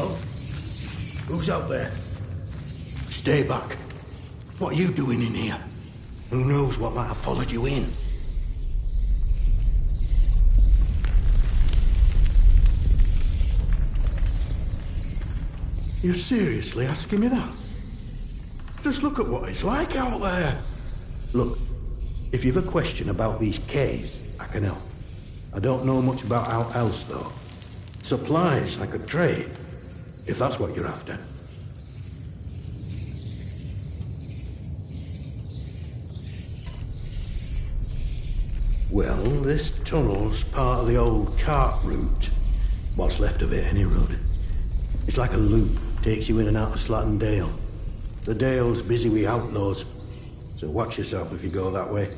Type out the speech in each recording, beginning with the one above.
Hello? Who's out there? Stay back. What are you doing in here? Who knows what might have followed you in? You're seriously asking me that? Just look at what it's like out there. Look, if you've a question about these caves, I can help. I don't know much about how else, though. Supplies I could trade, if that's what you're after. Well, this tunnel's part of the old cart route. What's left of it, any road. It's like a loop, takes you in and out of Slatton Dale. The Dale's busy with outlaws, so watch yourself if you go that way.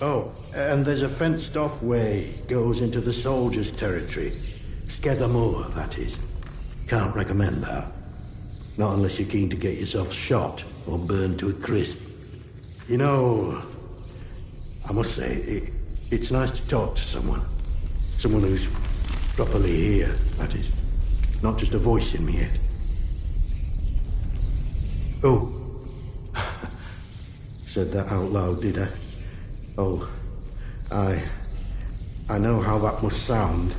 Oh, and there's a fenced-off way, goes into the soldiers' territory. Sgether Moor, that is. Can't recommend that. Not unless you're keen to get yourself shot or burned to a crisp. You know, I must say, it's nice to talk to someone. Someone who's properly here, that is. Not just a voice in my head. Oh. Said that out loud, did I? Oh. I know how that must sound,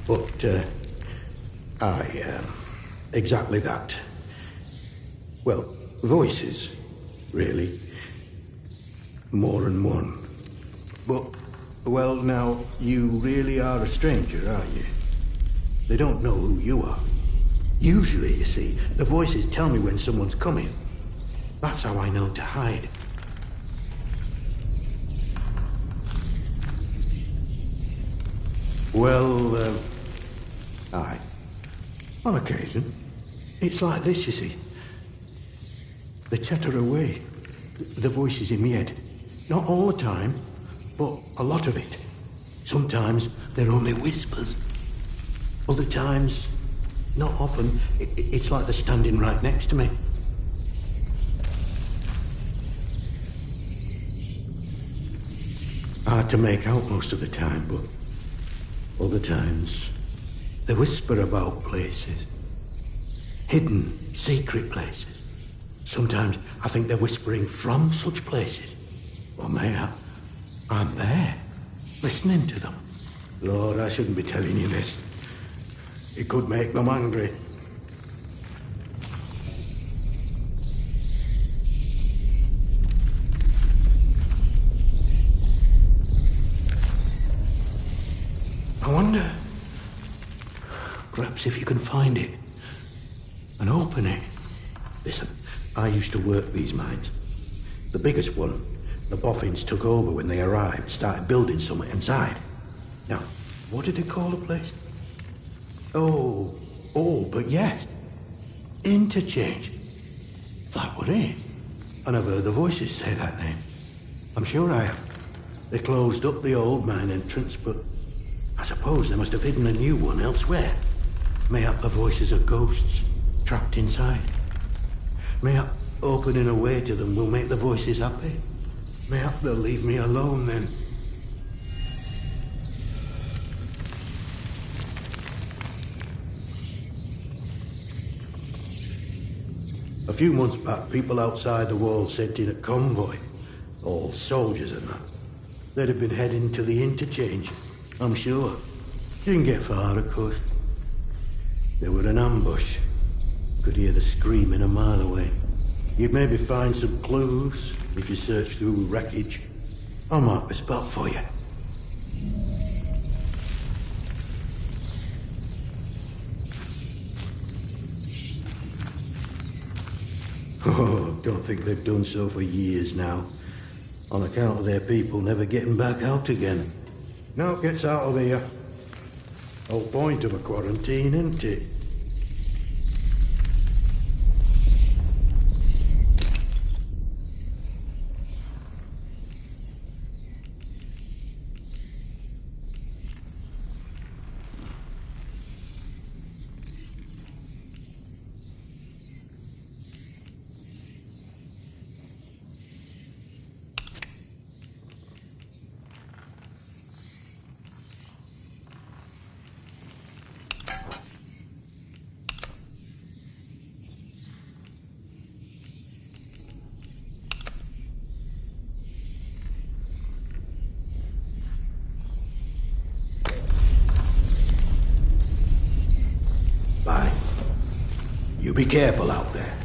but, exactly that. Well, voices, really. More than one. But, well, now, you really are a stranger, aren't you? They don't know who you are. Usually, you see, the voices tell me when someone's coming. That's how I know to hide. Well, aye. On occasion. It's like this, you see. They chatter away. The voices in my head. Not all the time, but a lot of it. Sometimes they're only whispers. Other times, not often, it's like they're standing right next to me. Hard to make out most of the time, but other times, they whisper about places. Hidden, secret places. Sometimes I think they're whispering from such places. Or maybe I'm there, listening to them. Lord, I shouldn't be telling you this. It could make them angry. I wonder, perhaps if you can find it and open it. Listen, I used to work these mines. The biggest one, the boffins took over when they arrived, started building something inside. Now, what did they call the place? Oh, but yes. Interchange. That were it. And I've heard the voices say that name. I'm sure I have. They closed up the old mine entrance, but I suppose they must have hidden a new one elsewhere. Mayhap the voices are ghosts, trapped inside. Mayhap opening a way to them will make the voices happy. Mayhap they'll leave me alone then. A few months back, people outside the walls sent in a convoy. All soldiers and that. They'd have been heading to the interchange, I'm sure. Didn't get far, of course. They were an ambush. Could hear the screaming a mile away. You'd maybe find some clues if you search through wreckage. I'll mark the spot for you. Oh, don't think they've done so for years now. On account of their people never getting back out again. No, gets out of here. Whole point of a quarantine, isn't it? You be careful out there.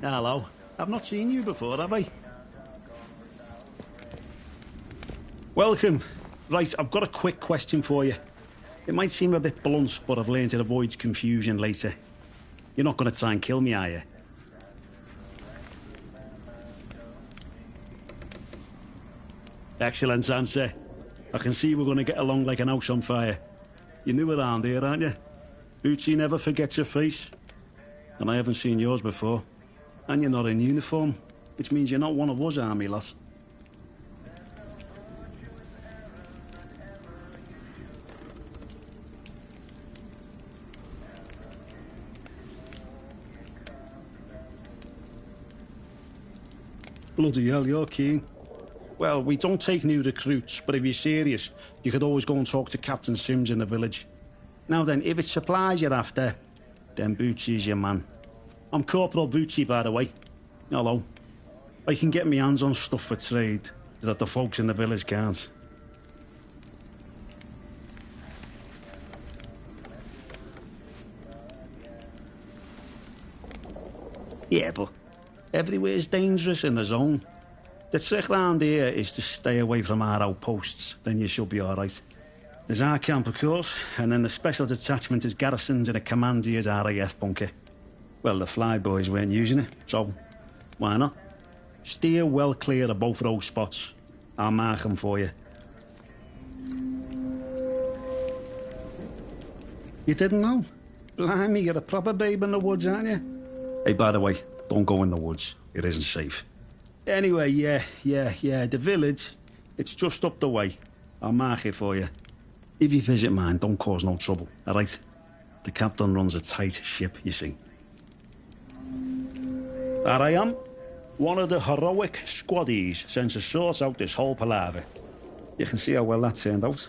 Hello. I've not seen you before, have I? Welcome. Right, I've got a quick question for you. It might seem a bit blunt, but I've learned to avoid confusion later. You're not going to try and kill me, are you? Excellent answer. I can see we're going to get along like an house on fire. You're new around here, aren't you? Bootsy never forgets your face. And I haven't seen yours before. And you're not in uniform, which means you're not one of us army lads. Bloody hell, you're keen. Well, we don't take new recruits, but if you're serious, you could always go and talk to Captain Sims in the village. Now then, if it's supplies you're after, then Bootsy's your man. I'm Corporal Bootsy, by the way. Hello. I can get my hands on stuff for trade that the folks in the village can't. Yeah, but everywhere's dangerous in the zone. The trick round here is to stay away from our outposts, then you should be alright. There's our camp, of course, and then the special detachment is garrisoned in a commandier's RAF bunker. Well, the flyboys weren't using it, so why not? Steer well clear of both of those spots. I'll mark them for you. You didn't know? Blimey, you're a proper babe in the woods, aren't you? Hey, by the way, don't go in the woods. It isn't safe. Anyway, yeah, the village, it's just up the way. I'll mark it for you. If you visit mine, don't cause no trouble, all right? The captain runs a tight ship, you see. There I am. One of the heroic squaddies sent to sort out this whole palaver. You can see how well that turned out.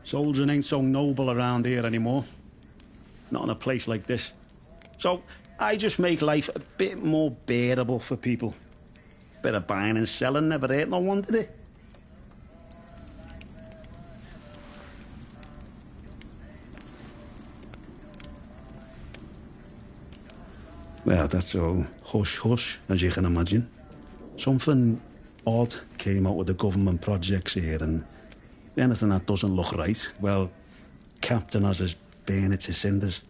Soldiering ain't so noble around here anymore. Not in a place like this. So, I just make life a bit more bearable for people. Bit of buying and selling never hurt no one, did it? Well, that's all hush-hush, as you can imagine. Something odd came out of the government projects here, and anything that doesn't look right, well, Captain has us burn it to cinders.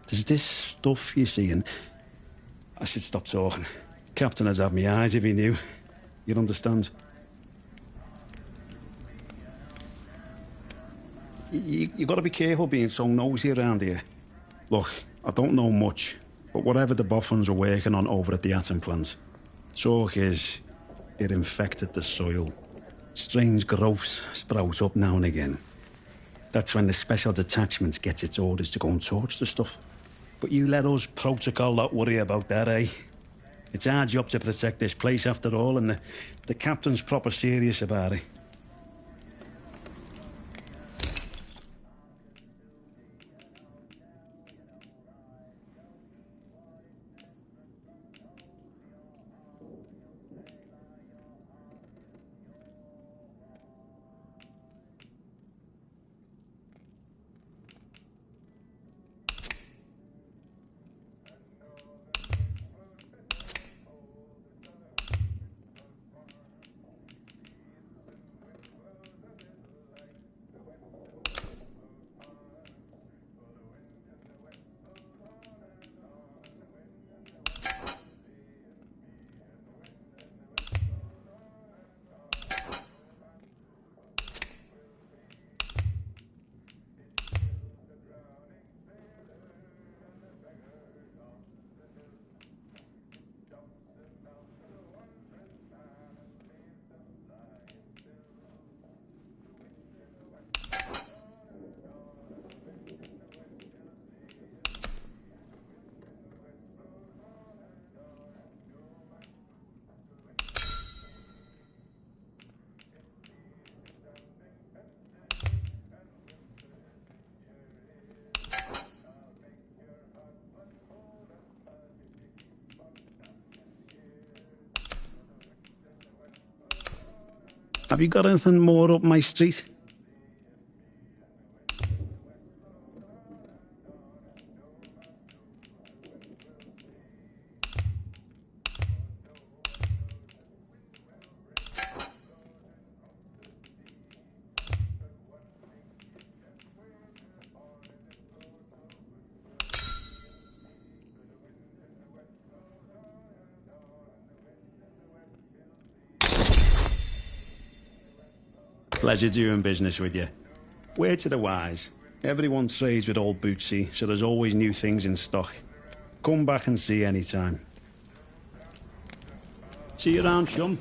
There's this stuff, you see, and I should stop talking. Captain has had me eyes if he knew. You'd understand. You got to be careful being so nosy around here. Look, I don't know much, but whatever the boffins are working on over at the atom plant, talk is it infected the soil. Strange growths sprout up now and again. That's when the special detachment gets its orders to go and torch the stuff. But you let us protocol not worry about that, eh? It's our job to protect this place after all, and the captain's proper serious about it. Have you got anything more up my street? Pleasure doing business with you. Word to the wise. Everyone trades with old Bootsy, so there's always new things in stock. Come back and see any time. See you around, chum.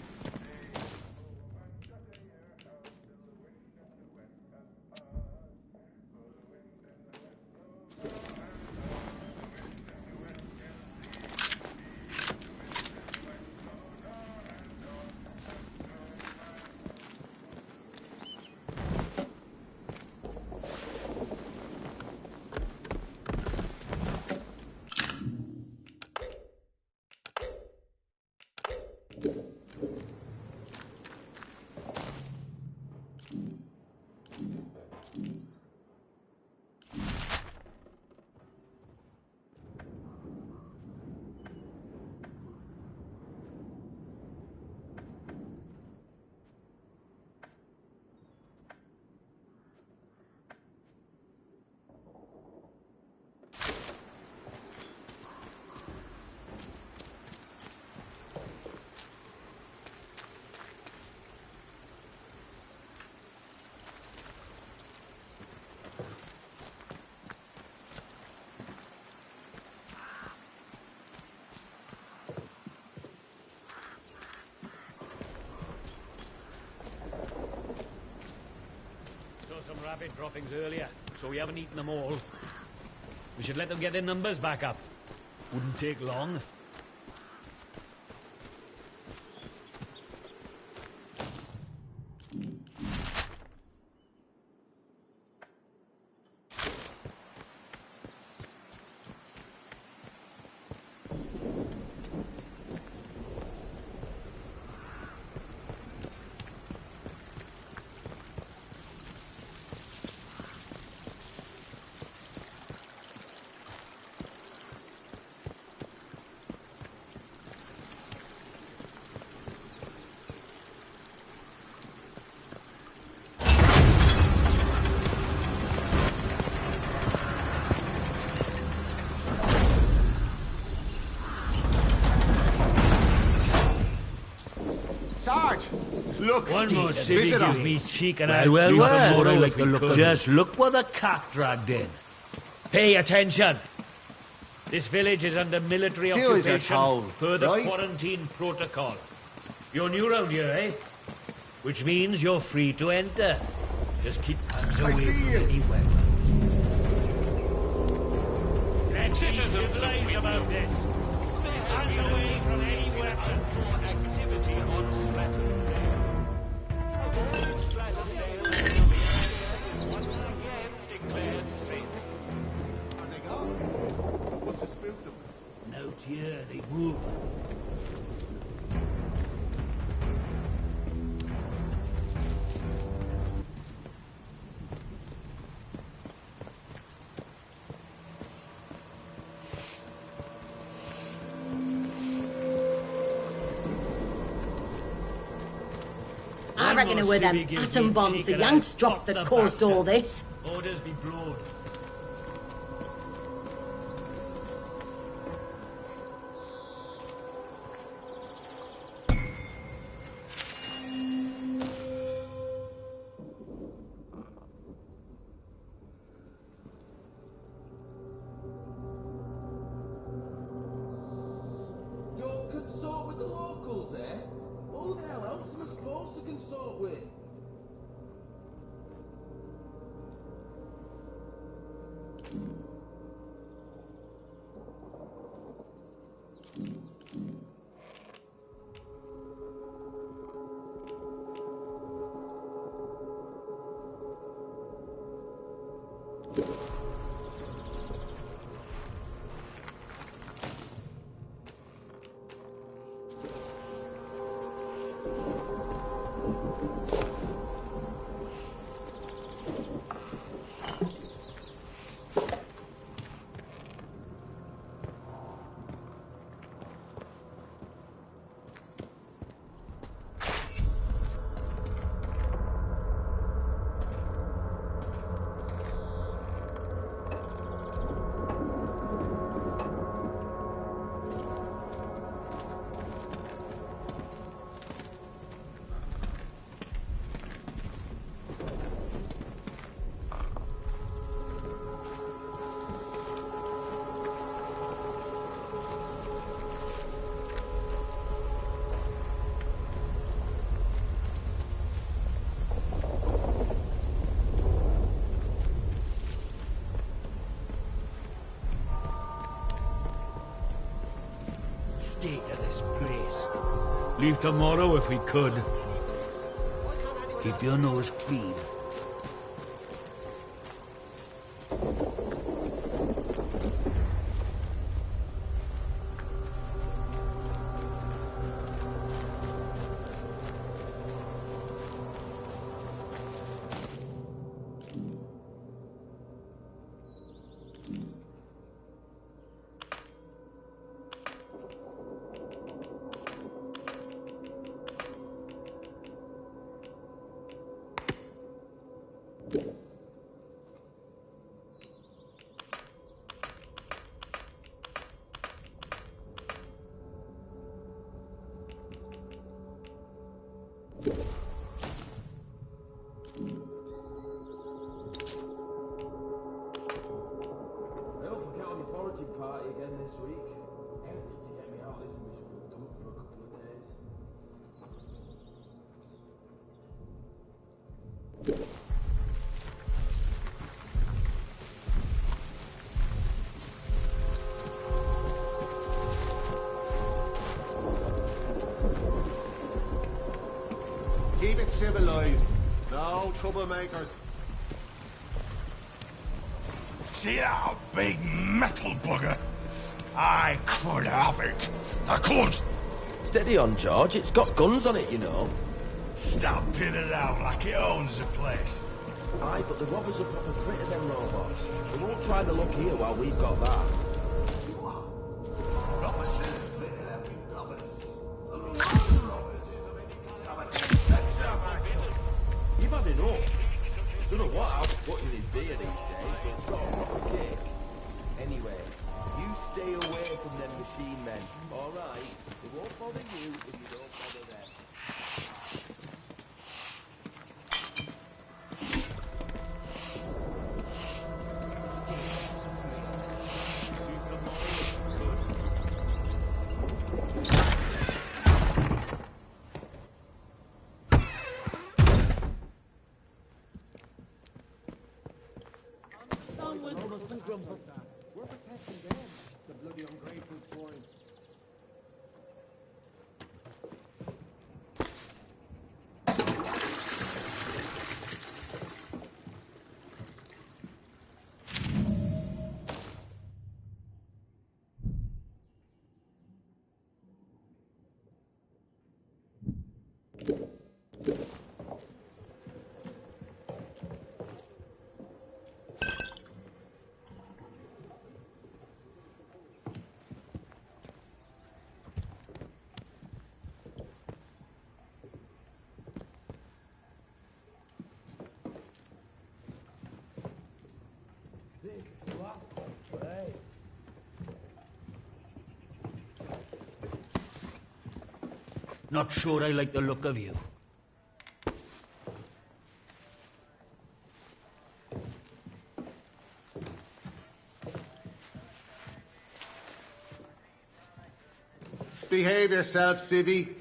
Some rabbit droppings earlier, so we haven't eaten them all. We should let them get their numbers back up. Wouldn't take long. Sarge! Look, One more city visitor. gives me cheek and Well, I'll well, do well. tomorrow like the look of Just look what the cat dragged in. Pay attention. This village is under military Do as you're occupation told, per the right? quarantine protocol. You're new round here, eh? Which means you're free to enter. Just keep hands away see from you. any weapons. Let's be civilized about this. Hands away from any weapons. Activity on Flatlandale. Flatlandale once again declared safe. Where'd they go? Must have spooked them. Out here, they moved. I reckon it were them atom bombs the Yanks dropped that caused all this. Orders be blowed. Don't consort with the locals, eh? Who the hell else am I supposed to consort with? place. Leave tomorrow if we could. Keep your nose clean. I hope we get on the foraging party again this week. Anything to get me out of this miserable dump for a couple of days. Keep it civilized. No troublemakers. See that big metal bugger? I could have it. I could. Steady on, George. It's got guns on it, you know. Stop pinning it out like it owns the place. Aye, but the robbers are proper fritted them robots. We won't try the luck here while we've got that. You've had enough. Don't know what Alf's putting in his beer these days, but it's got a proper kick. Anyway, you stay away from them machine men, alright? They won't bother you if you don't bother them. We're protecting them. The bloody ungrateful swine. Not sure I like the look of you. Behave yourself, civvy.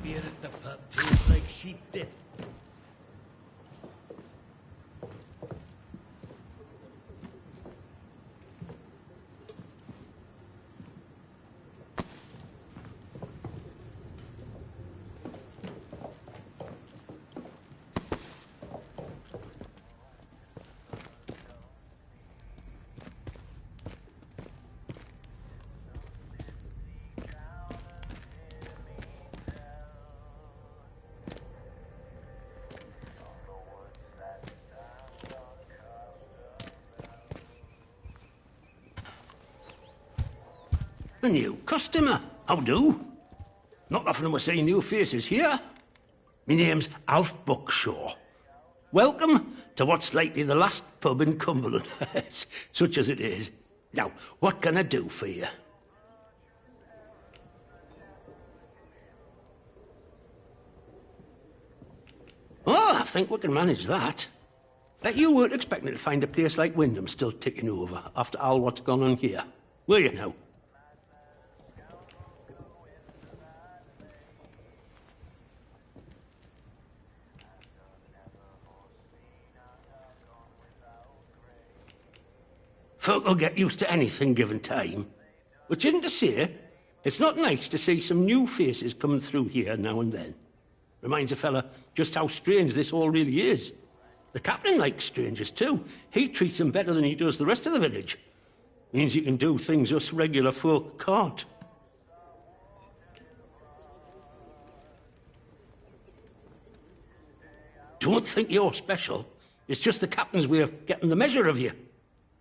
Beer at the pub tastes like sheep dip. The new customer. How do? Not often am I seeing new faces here. My name's Alf Buckshaw. Welcome to what's likely the last pub in Cumberland, such as it is. Now, what can I do for you? think we can manage that. Bet you weren't expecting to find a place like Wyndham still ticking over after all what's gone on here. Were you now? Folk will get used to anything given time. Which isn't to say, it's not nice to see some new faces coming through here now and then. Reminds a fella just how strange this all really is. The captain likes strangers too. He treats them better than he does the rest of the village. Means he can do things us regular folk can't. Don't think you're special. It's just the captain's way of getting the measure of you.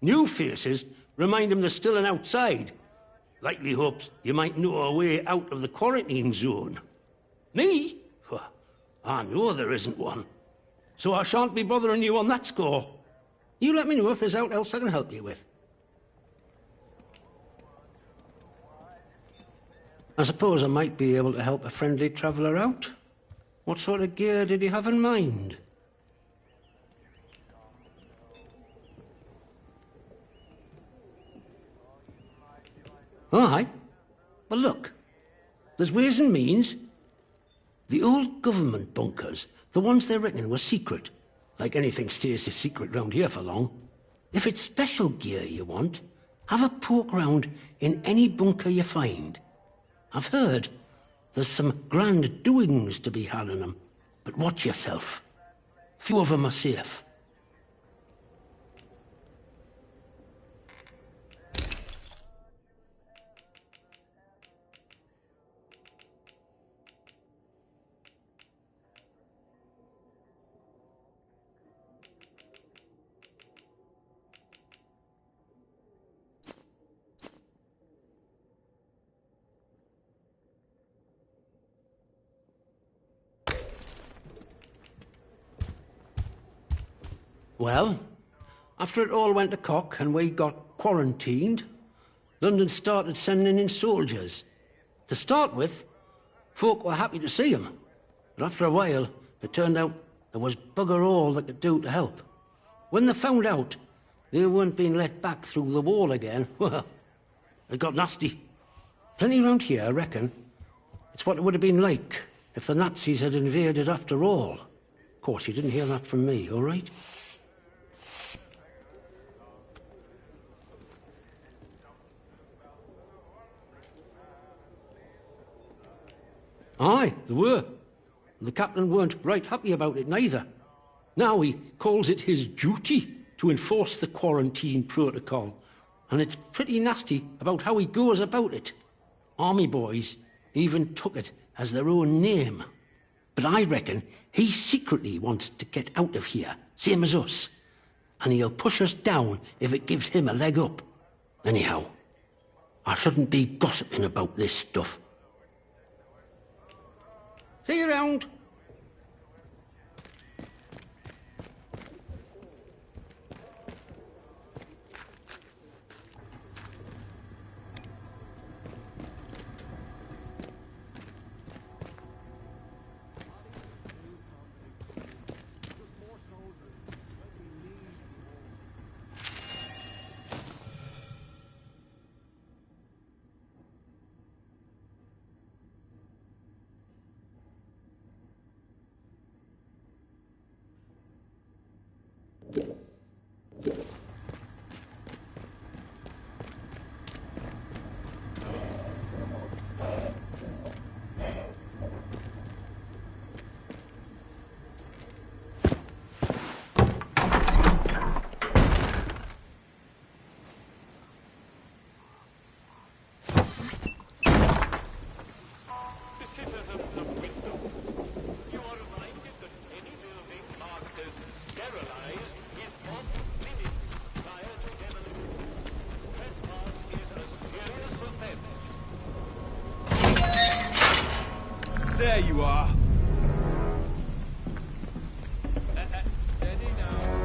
New faces remind him there's still an outside. Likely hopes you might know a way out of the quarantine zone. Me? Well, I know there isn't one. So I shan't be bothering you on that score. You let me know if there's aught else I can help you with. I suppose I might be able to help a friendly traveller out. What sort of gear did he have in mind? Aye. Well, look. There's ways and means. The old government bunkers, the ones they reckon were secret. Like anything stays a secret round here for long. If it's special gear you want, have a poke round in any bunker you find. I've heard there's some grand doings to be had in them, but watch yourself. Few of them are safe. Well, after it all went to cock and we got quarantined, London started sending in soldiers. To start with, folk were happy to see 'em, but after a while, it turned out there was bugger all they could do to help. When they found out they weren't being let back through the wall again, well, it got nasty. Plenty round here, I reckon. It's what it would have been like if the Nazis had invaded after all. Of course, you didn't hear that from me, all right? Aye, there were. And the captain weren't right happy about it neither. Now he calls it his duty to enforce the quarantine protocol. And it's pretty nasty about how he goes about it. Army boys even took it as their own name. But I reckon he secretly wants to get out of here, same as us. And he'll push us down if it gives him a leg up. Anyhow, I shouldn't be gossiping about this stuff. See you around. There you are. Steady now.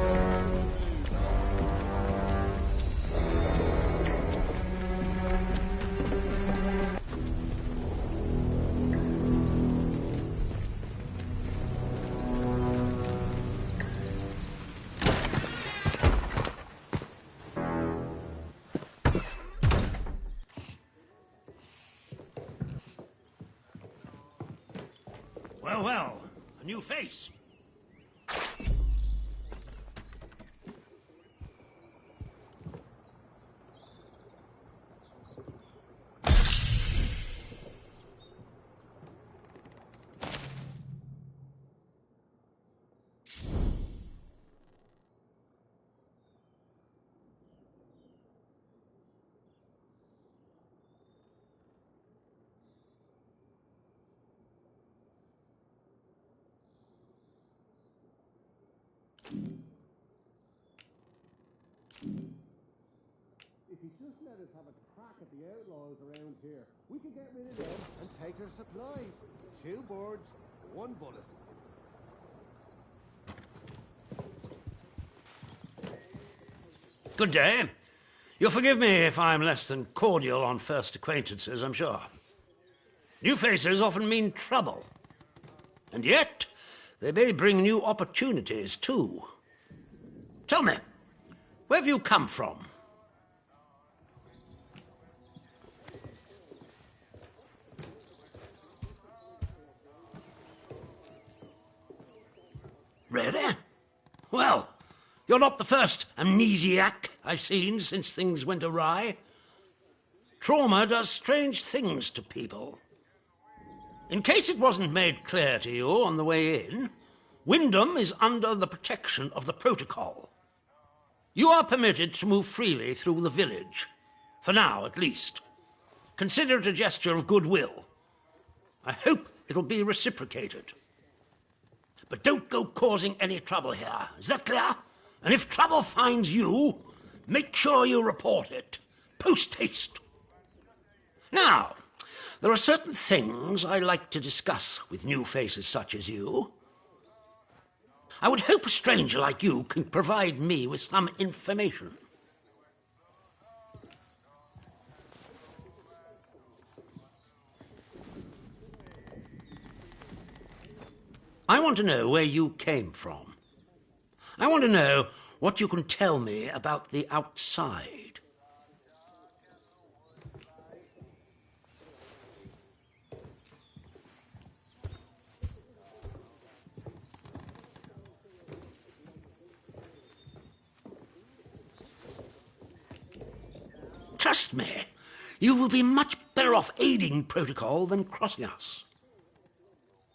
Well, well, a new face. If you just let us have a crack at the outlaws around here, we can get rid of them and take their supplies. 2 birds, 1 bullet. Good day. You'll forgive me if I'm less than cordial on first acquaintances, I'm sure. New faces often mean trouble. And yet, they may bring new opportunities, too. Tell me, where have you come from? Really? Well, you're not the first amnesiac I've seen since things went awry. Trauma does strange things to people. In case it wasn't made clear to you on the way in, Wyndham is under the protection of the protocol. You are permitted to move freely through the village, for now at least. Consider it a gesture of goodwill. I hope it'll be reciprocated. But don't go causing any trouble here. Is that clear? And if trouble finds you, make sure you report it. Post haste. Now, there are certain things I like to discuss with new faces such as you. I would hope a stranger like you can provide me with some information. I want to know where you came from. I want to know what you can tell me about the outside. Trust me, you will be much better off aiding protocol than crossing us.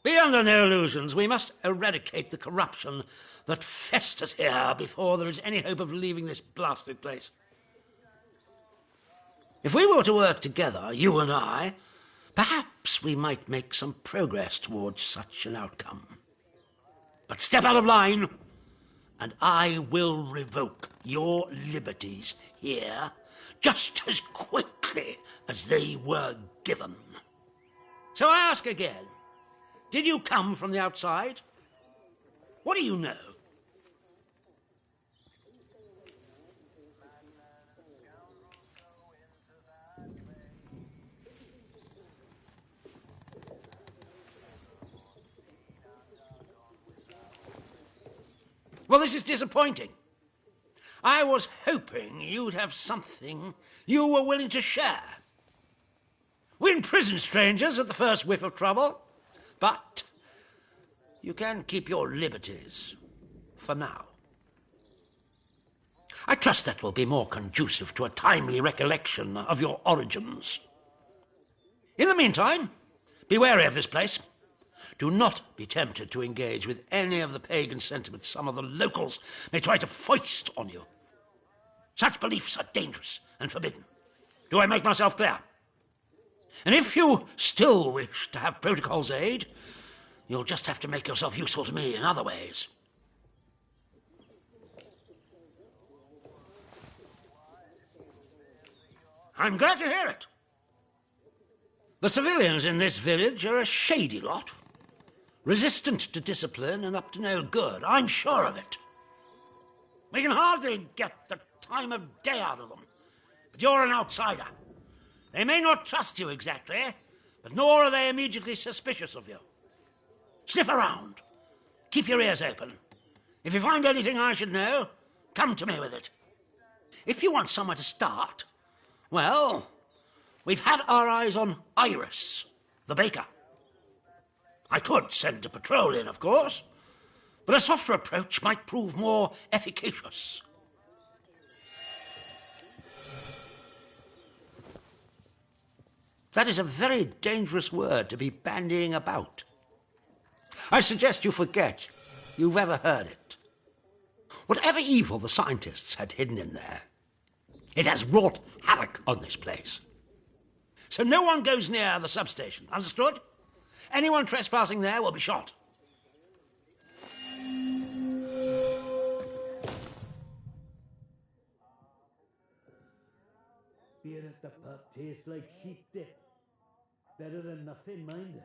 Be under no illusions. We must eradicate the corruption that festers here before there is any hope of leaving this blasted place. If we were to work together, you and I, perhaps we might make some progress towards such an outcome. But step out of line, and I will revoke your liberties here just as quickly as they were given. So I ask again, did you come from the outside? What do you know? Well, this is disappointing. I was hoping you'd have something you were willing to share. We imprison strangers at the first whiff of trouble, but you can keep your liberties for now. I trust that will be more conducive to a timely recollection of your origins. In the meantime, be wary of this place. Do not be tempted to engage with any of the pagan sentiments some of the locals may try to foist on you. Such beliefs are dangerous and forbidden. Do I make myself clear? And if you still wish to have protocol's aid, you'll just have to make yourself useful to me in other ways. I'm glad to hear it. The civilians in this village are a shady lot. Resistant to discipline and up to no good. I'm sure of it. We can hardly get the time of day out of them. But you're an outsider. They may not trust you exactly, but nor are they immediately suspicious of you. Sniff around. Keep your ears open. If you find anything I should know, come to me with it. If you want somewhere to start, well, we've had our eyes on Iris, the baker. I could send a patrol in, of course, but a softer approach might prove more efficacious. That is a very dangerous word to be bandying about. I suggest you forget you've ever heard it. Whatever evil the scientists had hidden in there, it has wrought havoc on this place. So no one goes near the substation, understood? Anyone trespassing there will be shot. Beer at the pub tastes like sheep dip. Better than nothing, mind.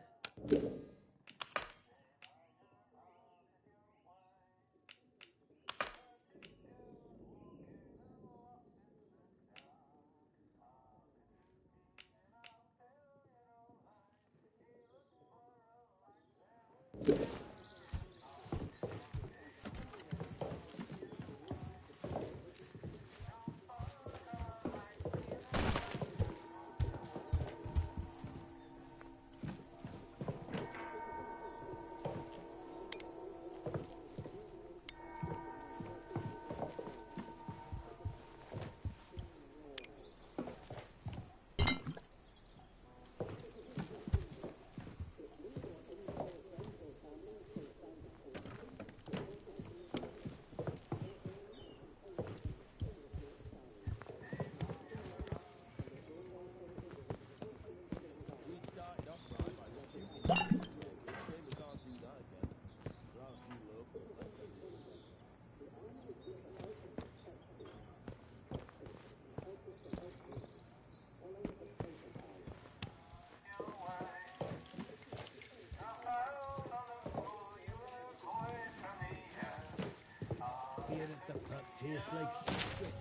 Beer at the pub tastes like sheep dip.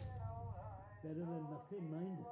Better than nothing, mind.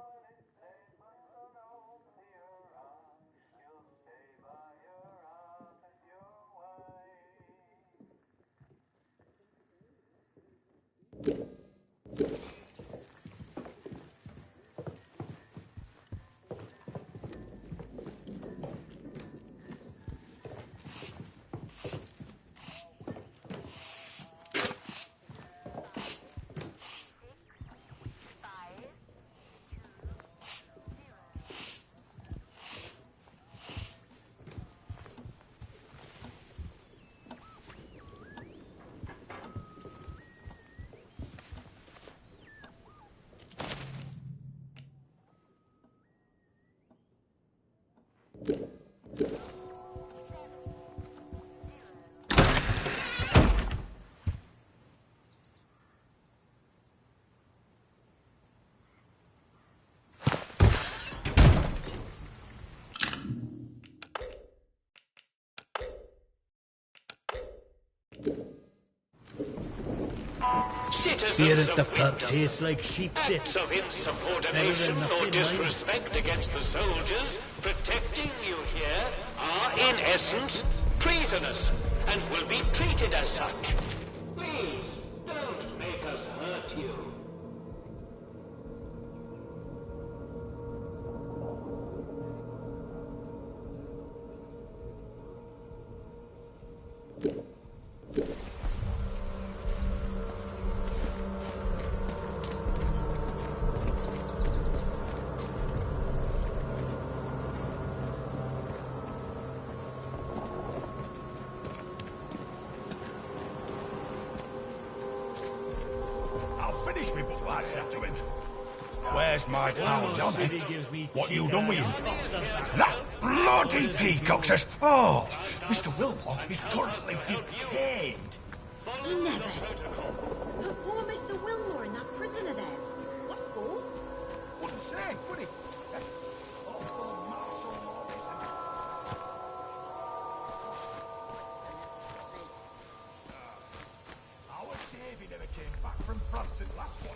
Beer at the pub tastes like sheep dip. Acts of insubordination or disrespect against the soldiers protecting you here are, in essence, treasonous and will be treated as such. Please, don't make us hurt you. Finish me what I said to him. Where's my pal Johnny? What you done with him? That bloody peacock's as... Oh, Mr. Wilmore is currently detained. Never. But poor Mr. Wilmore in that prison of theirs. What for? Wouldn't say, would he? Our Davy never came back from France in last one.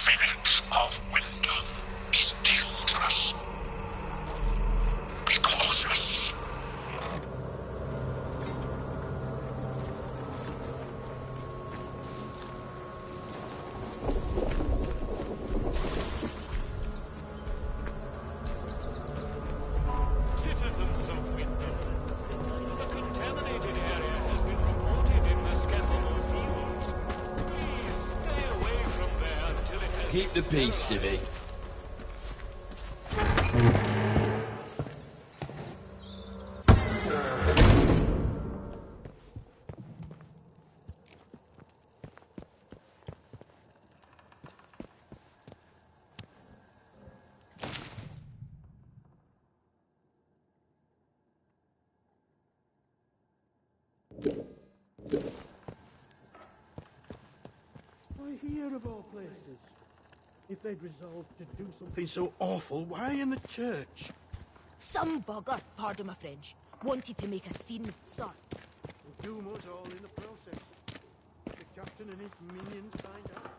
village of Wyndham is dangerous. Be cautious. Citizens of Wyndham, a contaminated area has been reported in the Scaffold fields. Please stay away from there until it has... Keep the peace, Civvy. Why here of all places? If they'd resolved to do something so awful, why in the church? Some bugger, pardon my French, wanted to make a scene, sir. And doom us all in the process. The captain and his minions find out.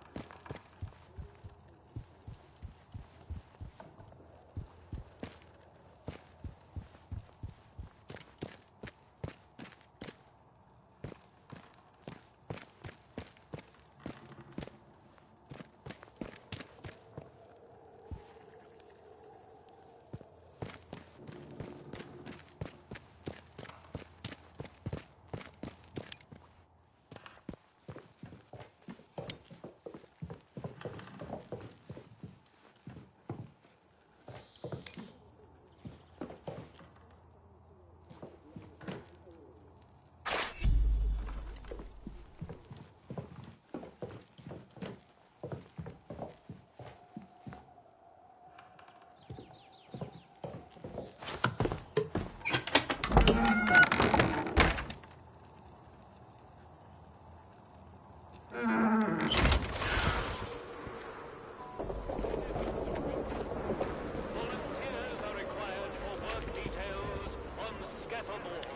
Volunteers are required for work details on Scaffold.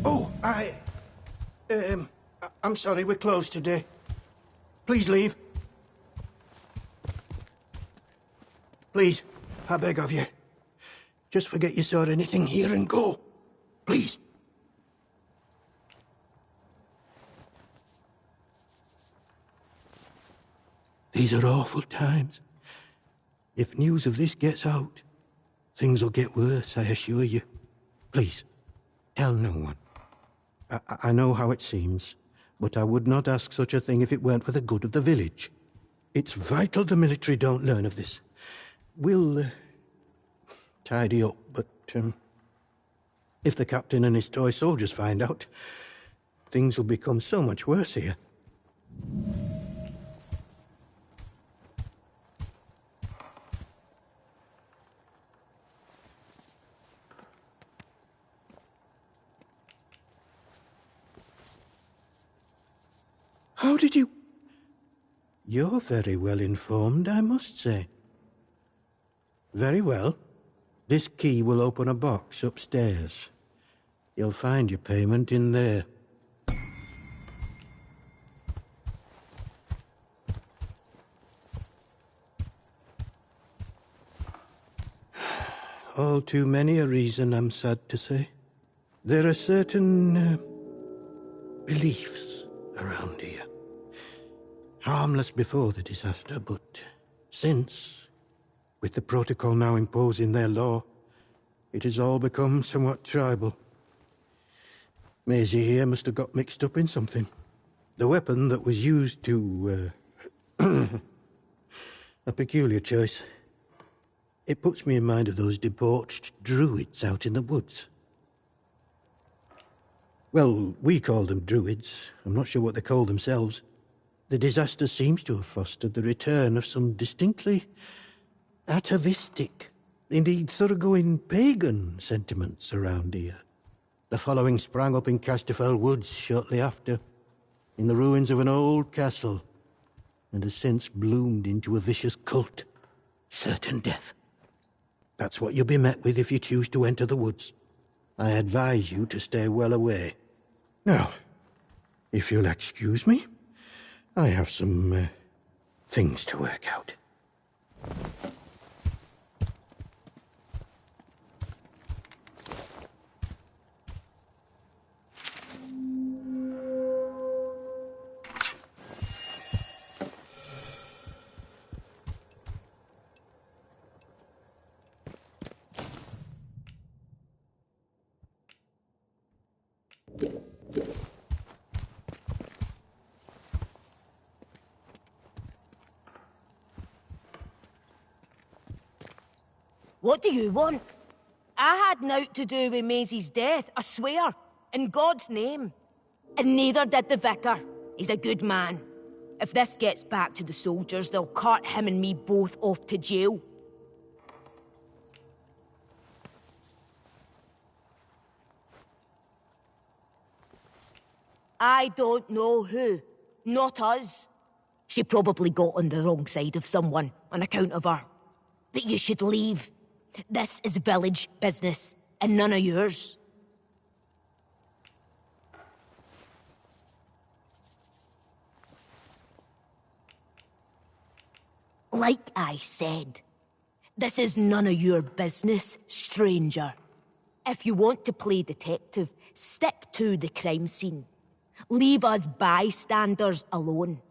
Oh, I'm sorry, we're closed today. Please leave. Please, I beg of you. Just forget you saw anything here and go. Please. These are awful times. If news of this gets out, things will get worse, I assure you. Please, tell no one. I know how it seems, but I would not ask such a thing if it weren't for the good of the village. It's vital the military don't learn of this. We'll tidy up, but if the captain and his toy soldiers find out, things will become so much worse here. How did you... You're very well informed, I must say. Very well. This key will open a box upstairs. You'll find your payment in there. All too many a reason, I'm sad to say. There are certain beliefs around here. Harmless before the disaster, but since, with the protocol now imposing their law, it has all become somewhat tribal. Maisie here must have got mixed up in something. The weapon that was used to... a peculiar choice. It puts me in mind of those debauched druids out in the woods. Well, we call them druids. I'm not sure what they call themselves. The disaster seems to have fostered the return of some distinctly atavistic, indeed thoroughgoing pagan sentiments around here. The following sprang up in Casterfell Woods shortly after, in the ruins of an old castle, and has since bloomed into a vicious cult. Certain death. That's what you'll be met with if you choose to enter the woods. I advise you to stay well away. Now, if you'll excuse me, I have some things to work out. What do you want? I had naught to do with Maisie's death, I swear. In God's name. And neither did the vicar. He's a good man. If this gets back to the soldiers, they'll cart him and me both off to jail. I don't know who. Not us. She probably got on the wrong side of someone on account of her. But you should leave. This is village business, and none of yours. Like I said, this is none of your business, stranger. If you want to play detective, stick to the crime scene. Leave us bystanders alone.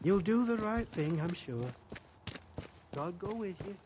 You'll do the right thing, I'm sure. God go with you.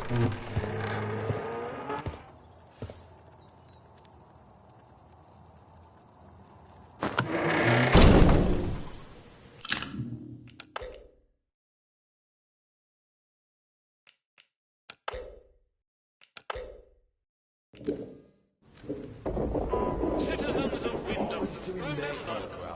Citizens of Wyndham, remember,